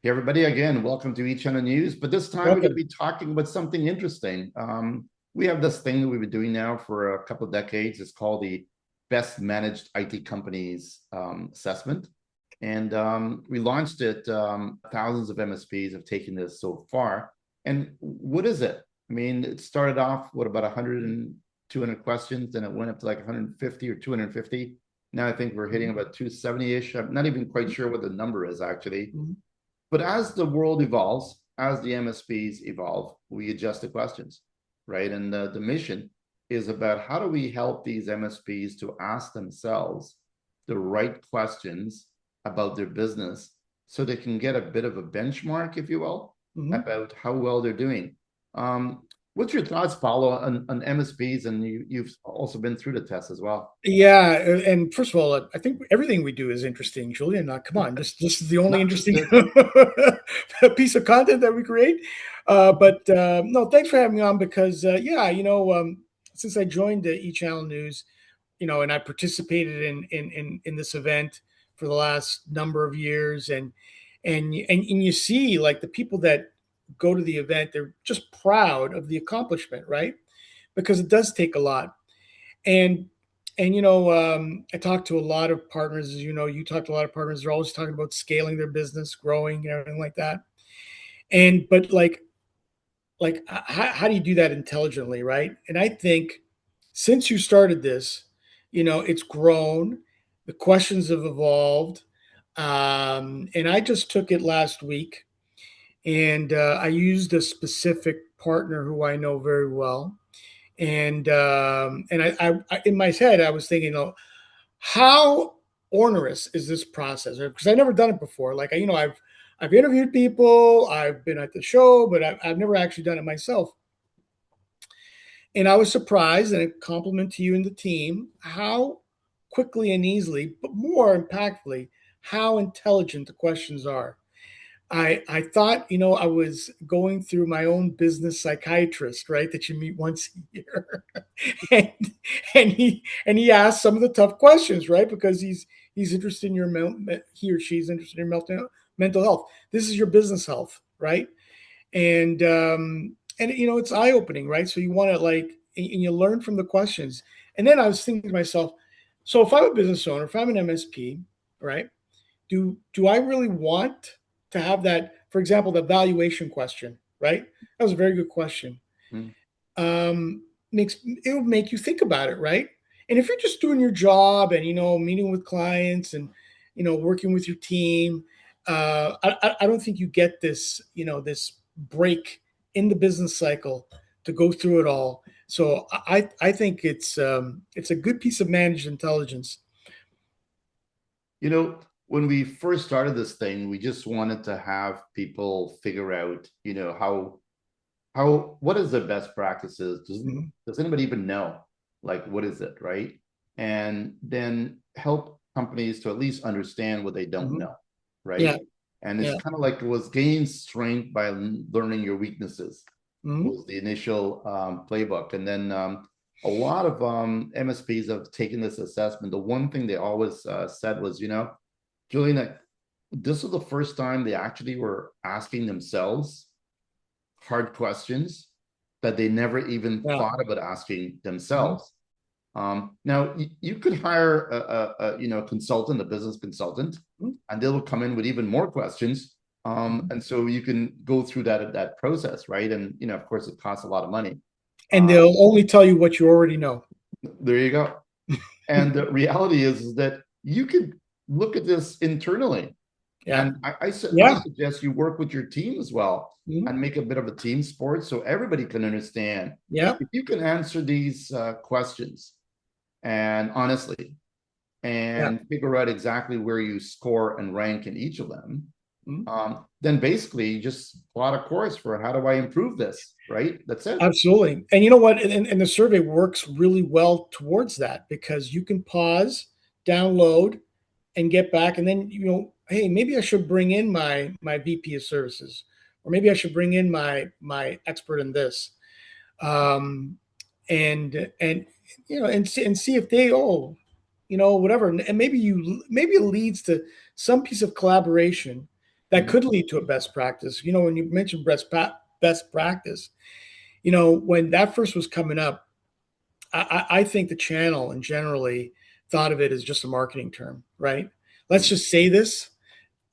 Hey everybody, again, welcome to eChannelNews. But this time we're going to Welcome. be talking about something interesting. We have this thing that we've been doing now for a couple of decades. It's called the Best Managed IT Companies Assessment. And we launched it. Thousands of MSPs have taken this so far. And what is it? I mean, it started off with about 100 and 200 questions, then it went up to like 150 or 250. Now I think we're hitting about 270-ish. I'm not even quite sure what the number is actually. Mhm. But as the world evolves, as the MSPs evolve, we adjust the questions, right? And the mission is about how do we help these MSPs to ask themselves the right questions about their business so they can get a bit of a benchmark, if you will, Mhm. about how well they're doing. What's your thoughts, Paolo, on MSPs? And you've also been through the test as well. Yeah, and first of all, I think everything we do is interesting, Julian. Come on, this is the only Not just interesting it. piece of content that we create. But no, thanks for having me on because yeah, since I joined the eChannel News, and I participated in this event for the last number of years, and you see like the people that go to the event, they're just proud of the accomplishment, right? Because it does take a lot. And I talked to a lot of partners. As you know, you talked to a lot of partners. They're always talking about scaling their business, growing, and everything like that. And but how do you do that intelligently, right? And I think since you started this, it's grown. The questions have evolved, and I just took it last week, and I used a specific partner who I know very well, and in my head I was thinking, how onerous is this process? Because I've never done it before. Like I've interviewed people, I've been at the show, but I've never actually done it myself. And I was surprised, and a compliment to you and the team, how quickly and easily, but more impactfully, how intelligent the questions are. I thought, I was going through my own business psychiatrist, right? That you meet once a year. and and he asked some of the tough questions, right? Because he's interested in he or she's interested in your mental health. This is your business health, right? And it's eye opening, right? So you want to and you learn from the questions. And then I was thinking to myself, so if I'm a business owner, if I'm an MSP, right? Do I really want to have that? For example, the valuation question, right? That was a very good question. Mm. Makes it will make you think about it, right? And if you're just doing your job and meeting with clients and working with your team, I don't think you get this break in the business cycle to go through it all. So I think it's a good piece of managed intelligence. You know, when we first started this thing, we just wanted to have people figure out, how what is the best practices? Mhm. Does anybody even know? Like, what is it, right? And then help companies to at least understand what they don't Mhm. know, Yeah, right? And it's yeah. kind of like it was gain strength by learning your weaknesses Mhm. was the initial playbook. And then a lot of MSPs have taken this assessment. The one thing they always said was, Julian, that this was the first time they actually were asking themselves hard questions that they never even Yeah. thought about asking Mhm. themselves. Now you could hire a consultant, a business consultant, Mhm. and they will come in with even more questions. Mhm. And so you can go through that process, right? And of course, it costs a lot of money. And Uh, they'll only tell you what you already know. there you go. And the reality is that you could look at this internally. Yeah. And I Yeah. suggest you work with your team as well Mhm. and make a bit of a team sport so everybody can understand. Yeah. If you can answer these questions and honestly Yeah. and figure out exactly where you score and rank in each of them, Mhm. then basically you just plot a course for how do I improve this, right? That's it. Absolutely. And you know what? And the survey works really well towards that because you can pause, download, and get back. And then, hey, maybe I should bring in my VP of services, or maybe I should bring in my expert in this. Um, and and see if they whatever, and maybe it leads to some piece of collaboration that could lead to a best practice. When you mentioned best practice, when that first was coming up, I think the channel and generally thought of it as just a marketing term, right? Let's just say this.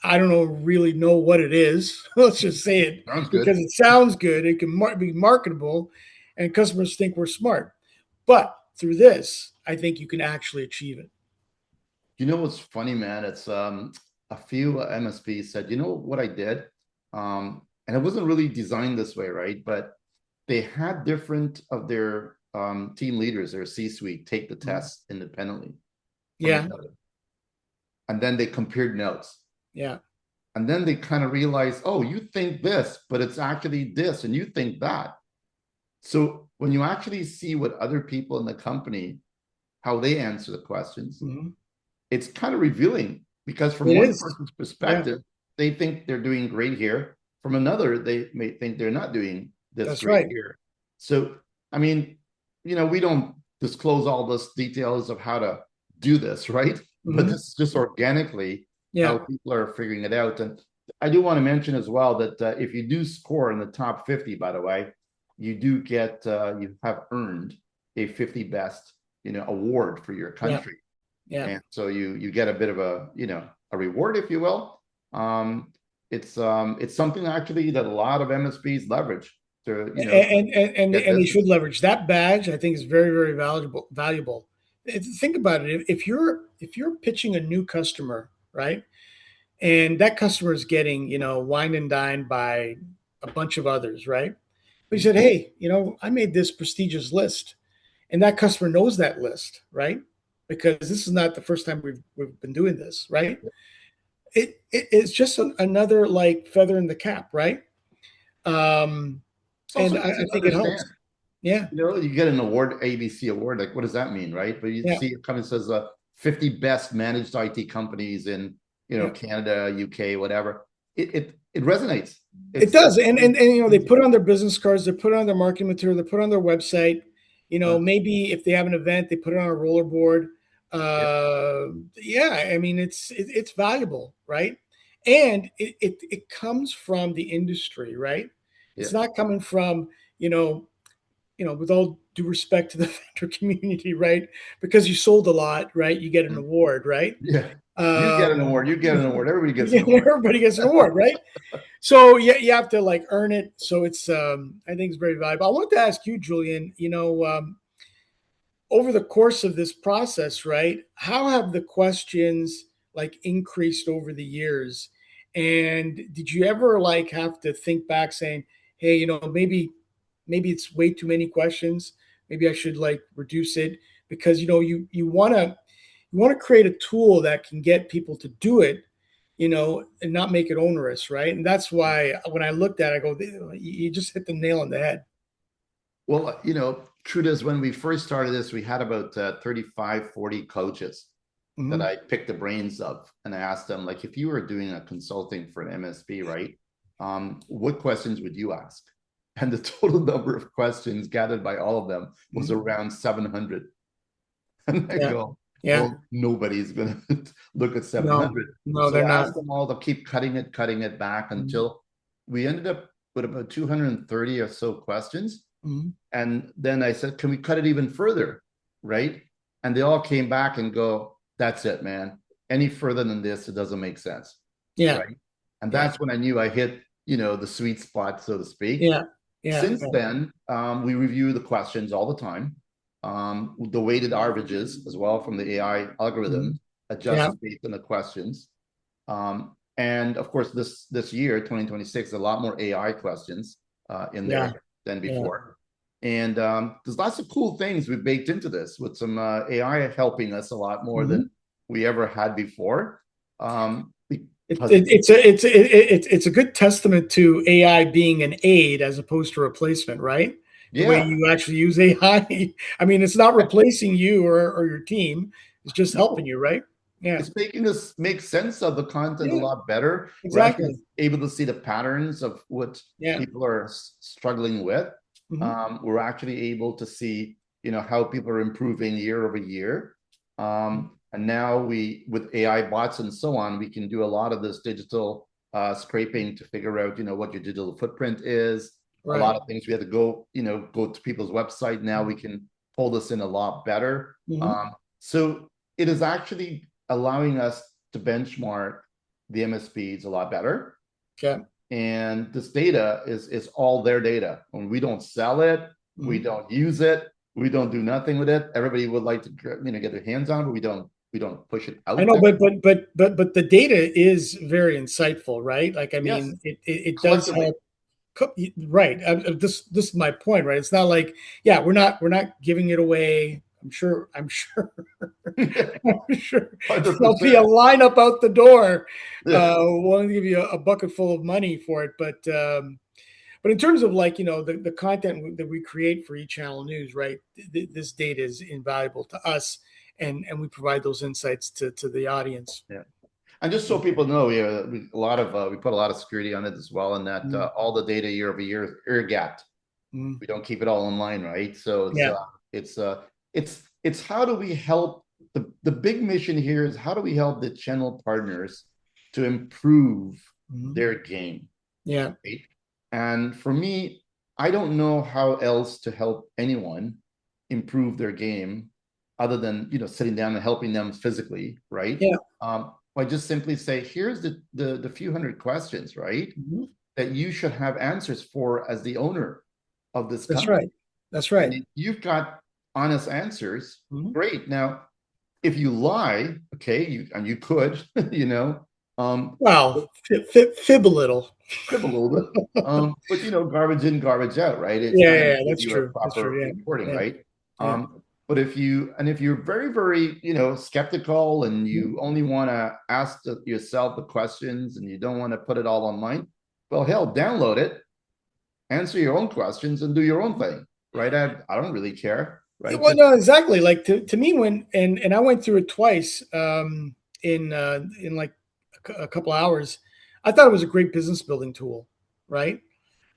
I don't really know what it is. Let's just say it Sounds because good. it sounds good. It can be marketable, and customers think we're smart. But through this, I think you can actually achieve it. You know what's funny, man? It's a few MSPs said, you know what I did? And it wasn't really designed this way, right? But they had different of their team leaders, their C-suite, take the test independently from each Yeah, other. And then they compared notes. yeah, And then they kind of realized, oh, you think this, but it's actually this, and you think that. So when you actually see what other people in the company, how they answer the questions, hmm it's kind of revealing because from it one is. person's Yeah, perspective, they think they're doing great here. From another, they may think they're not doing this that's great right. here. So, I mean, we don't disclose all those details of how to do this, right? But hmm this is just organically how Yeah, people are figuring it out. And I do want to mention as well that if you do score in the top 50, by the way, you do get, you have earned a 50 best, award for your yeah, country. yeah. And so you get a bit of a reward, if you will. It's something actually that a lot of MSPs leverage to And get they business. should leverage that badge. I think is very, very valuable. Think about it. If you're pitching a new customer, right, and that customer is getting wine and dined by a bunch of others, right? But you said, hey, I made this prestigious list, and that customer knows that list, right? Because this is not the first time we've been doing this, right? It's just another like feather in the cap, right? Um, It's and also I, easy I to think it understand. helps. Yeah, You get an award, ABC award, like what does that mean, right? But you yeah, see it kind of says 50 best managed IT companies in yeah. Canada, UK, whatever. It resonates. It It's does, and they easy. put it on their business cards, they put it on their marketing material, they put it on their website. Uh, Maybe if they have an event, they put it on a roller board. yeah, Yeah, I mean it's valuable, right? And it comes from the industry, right? yeah, It's not coming from you know with all due respect to the vendor community, right? Because you sold a lot, right? You get an mm, award, right? yeah. You get an Um, award. You get an award. Everybody gets an award. everybody gets an award, right? So you have to like earn it. So it's I think it's very valuable. I want to ask you, Julian. Over the course of this process, right? How have the questions like increased over the years? And did you ever like have to think back, saying, "Hey, maybe it's way too many questions. Maybe I should like reduce it because you want to create a tool that can get people to do it, and not make it onerous, right? And that's why when I looked at it, I go, you just hit the nail on the head. Well, truth is, when we first started this, we had about 35, 40 coaches that Mhm. I picked the brains of. And I asked them, like, if you were doing a consulting for an MSP, right? What questions would you ask? And the total number of questions gathered by all of them was Mhm. around 700. And I Yeah, go, yeah. well, nobody's going to look at No, 700. no, So they're I not. asked them all to keep cutting it back Mhm. until we ended up with about 230 or so questions. Mhm. And then I said, can we cut it even further? Right. And they all came back and go, that's it, man. Any further than this, it doesn't make sense. Yeah, Right. And yeah, that's when I knew I hit, the sweet spot, so to speak. yeah, yeah, Since yeah, then, we review the questions all the time. The weighted averages as well from the AI algorithm mhm. Yeah, adjusts based on the questions. And of course, this year, 2026, a lot more AI questions in yeah, there than yeah. before. And there's lots of cool things we've baked into this with some AI helping us a lot more Mhm. than we ever had before. It, Because it, it's a good testament to AI being an aid as opposed to replacement, right? The way yeah, you actually use AI. I mean, it's not replacing you or your team. It's just helping no, you, right? Yeah, it's making us make sense of the content a yeah, lot better. We're actually exactly. able to see the patterns of what Yeah. people are struggling with. Mhm. We're actually able to see, how people are improving year over year. And now with AI bots and so on, we can do a lot of this digital, scraping to figure out, what your digital footprint is. A Right. lot of things we had to go to people's website. Now we can pull this in a lot better. So it is actually allowing us to benchmark the MSPs a lot better. Okay. And this data is all their data. When we don't sell it, we don't use it, we don't do nothing with it. Everybody would like to get their hands on, but we don't push it out. I know, but the data is very insightful, right? Like, I Yes, mean, it does collectively. help. Right. This is my point, right? It's not like, yeah, we're not giving it away. I'm sure I'm sure there'll be a 100%. lineup out the door, Yeah. wanting to give you a bucket full of money for it. But in terms of, like, the content that we create for eChannelNews, right? This data is invaluable to us, and we provide those insights to the audience. Yeah. And just so people know, we put a lot of security on it as well, and that all the data year over year is air gapped. We don't keep it all online, right? So it's how do we help the big mission here is how do we help the channel partners to improve their game? Yeah. Right? And for me, I don't know how else to help anyone improve their game other than sitting down and helping them physically, right? Yeah. I just simply say, here's the few hundred questions, right? That you should have answers for as the owner of this company. That's right. That's right. And if you've got honest answers, great. Now, if you lie, okay, you could, well, fib a little. Fib a little bit. But garbage in, garbage out, right? It's that's true. proper reporting, right? But if you're very, very, skeptical and you only want to ask yourself the questions and you don't want to put it all online, well, hell, download it, answer your own questions, and do your own thing, right? I don't really care, right? Well, no, exactly. Like to me, when and I went through it twice in like a couple hours, I thought it was a great business building tool, right?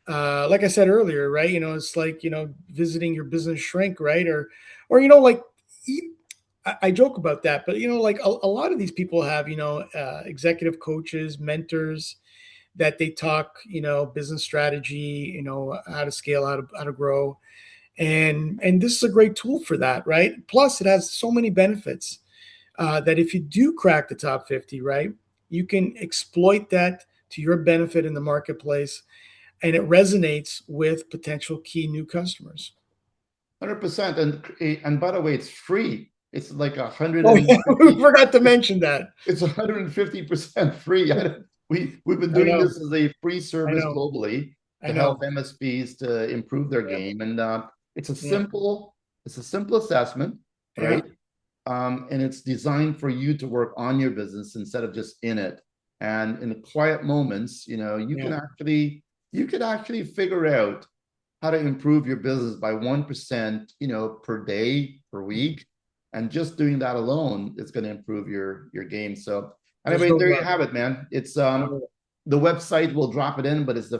Like I said earlier, right? It's like, visiting your business shrink, right? Or like, I joke about that, but like a lot of these people have, executive coaches, mentors that they talk, business strategy, how to scale, how to grow. And this is a great tool for that, right? Plus it has so many benefits that if you do crack the top 50, right, you can exploit that to your benefit in the marketplace, and it resonates with potential key new customers. 100%. And by the way, it's free. It's like 100. Oh, yeah, we forgot to mention that. It's 150% free. We've been doing this as a free service globally to help MSPs to improve their game, and it's a simple assessment, right? And it's designed for you to work on your business instead of just in it. And in the quiet moments, you could actually figure out how to improve your business by 1%, per day, per week. And just doing that alone is going to improve your game. So anyway, there you have it, man. It's the website, we'll drop it in, but it's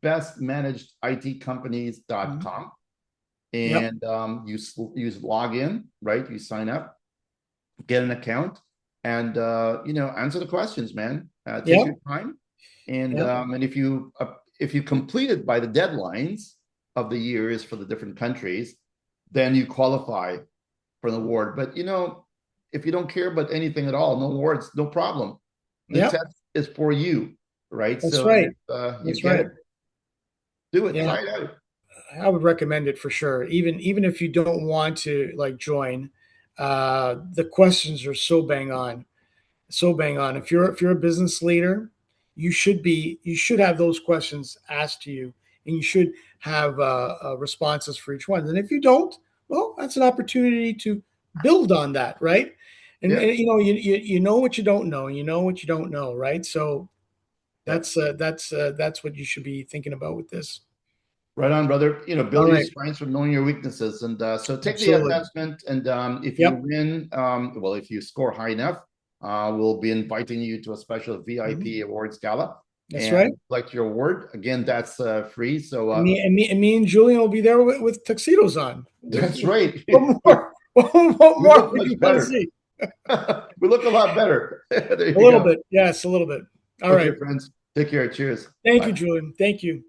bestmanageditcompanies.com. And you log in, right? You sign up, get an account, and answer the questions, man. Take your time, and if you complete it by the deadlines of the years for the different countries, then you qualify for an award. But if you don't care about anything at all, no awards, no problem. The test is for you, right? That's right. That's right. Do it. Try it out. I would recommend it for sure. Even if you don't want to join, the questions are so bang on. If you're a business leader, you should have those questions asked to you, and you should have responses for each one. And if you don't, well, that's an opportunity to build on that, right? And you know what you don't know, what you don't know, right? So that's what you should be thinking about with this. Right on, brother. Build your strengths from knowing your weaknesses. And so take the assessment. And if you win, if you score high enough, we'll be inviting you to a special VIP awards gala. That's right. Like your award. Again, that's free. So me and Julian will be there with tuxedos on. That's right. What more would you want to see? We look a lot better. A little bit. Yes, a little bit. All right, friends. Take care. Cheers. Thank you, Bye. Julian. Thank you.